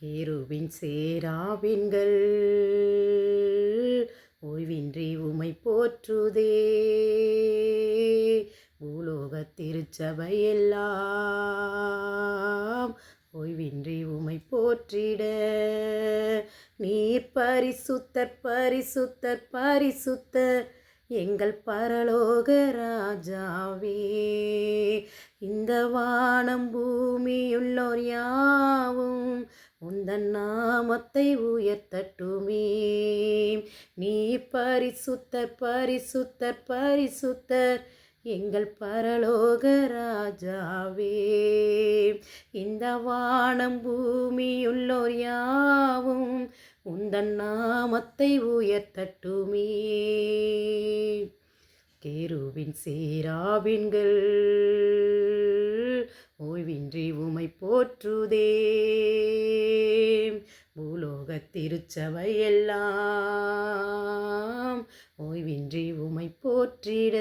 கேருவின் சேராவின்கள் ஓய்வின்றி உமை போற்றுதே. பூலோகத் திருச்சபையெல்லாம் ஓய்வின்றி உமை போற்றிட. நீர் பரிசுத்தர் பரிசுத்தர் பரிசுத்தர் எங்கள் பரலோக ராஜாவே. இந்த வானம் பூமியுள்ளோர் யாவும் உந்தன் நாமத்தை உயர்த்தட்டுமே. நீ பரிசுத்தர் பரிசுத்தர் பரிசுத்தர் எங்கள் பரலோக ராஜாவே. இந்த வானம் பூமியுள்ளோர் யாவும் உந்தன் நாமத்தை உயர்த்தட்டுமே. கேருவின் சேராவின்கள் ஓய்வின்றி உமை போற்றுதே. பூலோகத் திருச்சபையெல்லாம் ஓய்வின்றி உமை போற்றிட.